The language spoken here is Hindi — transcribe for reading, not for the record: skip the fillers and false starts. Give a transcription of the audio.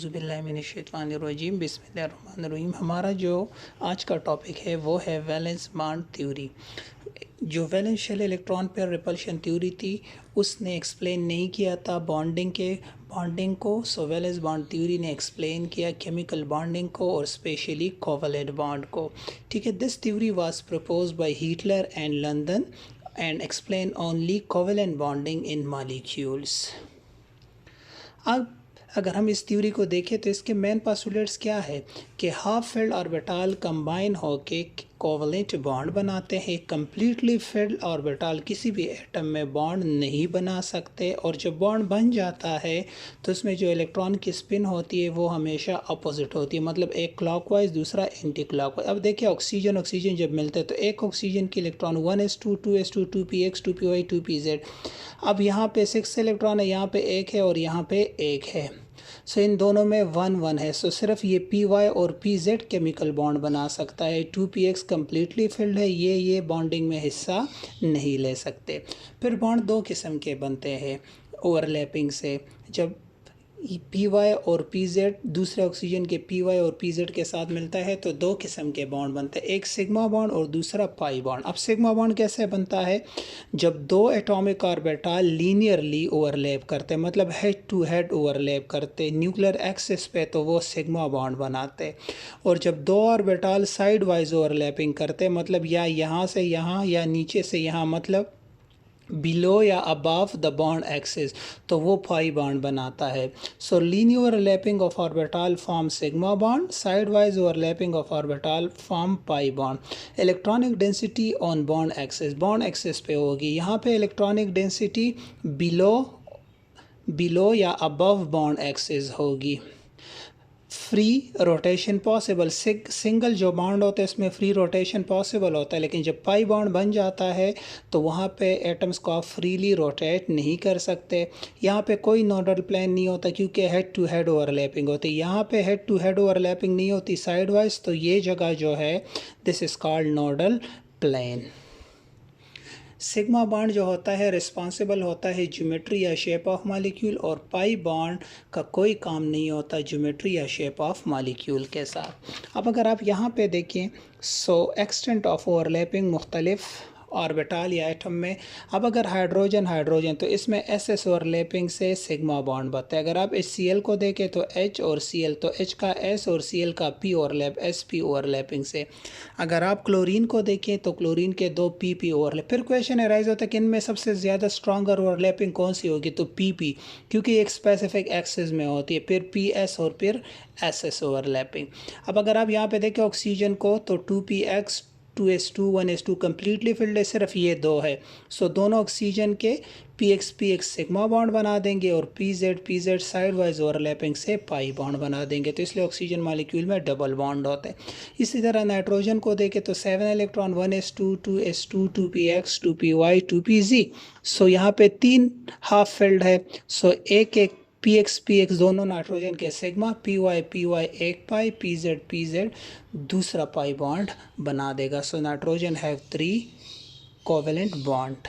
बिस्मिल्लाहिर्रहमानिर्रहीम बिस्मिल्लाहिर्रहमानिर्रहीम। हमारा जो आज का टॉपिक है वो है वैलेंस बॉन्ड थ्योरी। जो valence shell electron pair repulsion theory थी उसने एक्सप्लेन नहीं किया था बॉन्डिंग को। सो वैलेंस बॉन्ड थ्योरी ने एक्सप्लेन किया केमिकल बॉन्डिंग को और स्पेशली कोवलेंट बॉन्ड को। ठीक है, this theory was proposed by Heitler and London and explain only covalent bonding in molecules. अब अगर हम इस थ्योरी को देखें तो इसके मेन पोस्टुलेट्स क्या है कि हाफ फिल्ड ऑर्बिटल कंबाइन होके कोवलेंट बॉन्ड बनाते हैं। कंप्लीटली फिल्ड ऑर्बिटल किसी भी एटम में बॉन्ड नहीं बना सकते, और जब बॉन्ड बन जाता है तो उसमें जो इलेक्ट्रॉन की स्पिन होती है वो हमेशा अपोजिट होती है, मतलब एक क्लॉकवाइज दूसरा एंटी क्लॉकवाइज। अब देखिए ऑक्सीजन जब मिलते हैं तो एक ऑक्सीजन की electron 1s2 2s2 2px 2py 2pz। अब यहाँ पे 6 इलेक्ट्रॉन है, यहाँ पे एक है और यहाँ पे एक है। सो इन दोनों में 1 1 है। सो सिर्फ ये py और pz केमिकल बॉन्ड बना सकता है। 2px कम्प्लीटली फिल्ड है, ये बॉन्डिंग में हिस्सा नहीं ले सकते। फिर बॉन्ड दो किस्म के बनते हैं ओवरलैपिंग से। जब py और pz दूसरे ऑक्सीजन के py और pz के साथ मिलता है तो दो किस्म के बॉन्ड बनते हैं, एक सिग्मा बॉन्ड और दूसरा पाई बॉन्ड। अब सिग्मा बॉन्ड कैसे बनता है? जब दो एटॉमिक ऑर्बिटल लीनियरली ओवरलैप करते हैं, मतलब हेड टू हेड ओवरलैप करते न्यूक्लियर एक्सिस पे, तो वो सिग्मा बॉन्ड बनाते। और जब दो ऑर्बिटल साइड वाइज ओवरलैपिंग करते, मतलब या यहाँ से यहाँ या नीचे से यहाँ, मतलब बिलो या अबव द बॉन्ड एक्सिस, तो वो पाई बॉन्ड बनाता है। सो linear overlapping of orbital form sigma bond, side wise overlapping of orbital form pi bond. Electronic density on bond axis पे होगी। यहाँ पे इलेक्ट्रॉनिक डेंसिटी बिलो या अबव बॉन्ड एक्सिस होगी। फ्री रोटेशन पॉसिबल, सिंगल जो बॉन्ड होता है इसमें फ्री रोटेशन पॉसिबल होता है, लेकिन जब पाई बॉन्ड बन जाता है तो वहाँ पे एटम्स को आप फ्रीली रोटेट नहीं कर सकते। यहाँ पे कोई नोडल प्लेन नहीं होता क्योंकि हेड टू हेड ओवरलैपिंग होती है। यहाँ पे हेड टू हेड ओवरलैपिंग नहीं होती साइड वाइज, तो ये जगह जो है this is called nodal plane. Sigma bond जो होता है रिस्पॉन्सिबल होता है ज्योमेट्री या शेप ऑफ मॉलिक्यूल, और पाई बॉन्ड का कोई काम नहीं होता ज्योमेट्री या शेप ऑफ मॉलिक्यूल के साथ। अब अगर आप यहाँ पे देखें सो एक्सटेंट ऑफ ओवरलैपिंग मुख्तलिफ ऑर्बिटल या एटम में। अब अगर हाइड्रोजन तो इसमें एस ओवरलैपिंग से सिग्मा बॉन्ड बनता है। अगर आप HCl को देखें तो H और Cl, तो H का S और Cl का P ओवरलैप SP ओवरलैपिंग से। अगर आप क्लोरीन को देखें तो क्लोरीन के दो PP ओवरलैप। फिर क्वेश्चन अराइज होता है कि इनमें सबसे ज़्यादा स्ट्रॉन्गर ओवरलैपिंग कौन सी होगी, तो PP, क्योंकि एक स्पेसिफिक एक्सिस में होती है। फिर PS और फिर SS ओवरलैपिंग। अब अगर आप यहाँ पे देखें ऑक्सीजन को तो 2px 2s2 1s2 completely field है, सिर्फ ये दो है। सो दोनों ऑक्सीजन के px सिग्मा बॉन्ड बना देंगे और pz साइड वाइज ओवरलैपिंग से पाई बॉन्ड बना देंगे, तो इसलिए ऑक्सीजन मॉलिक्यूल में डबल बॉन्ड होते हैं। इसी तरह नाइट्रोजन को देखें तो 7 electron 1s2 2s2 2px 2py 2pz। सो यहाँ पे 3 हाफ फिल्ड है। सो एक px दोनों नाइट्रोजन के सिग्मा, py एक पाई, pz दूसरा पाई बॉन्ड बना देगा। So nitrogen have 3 covalent bond.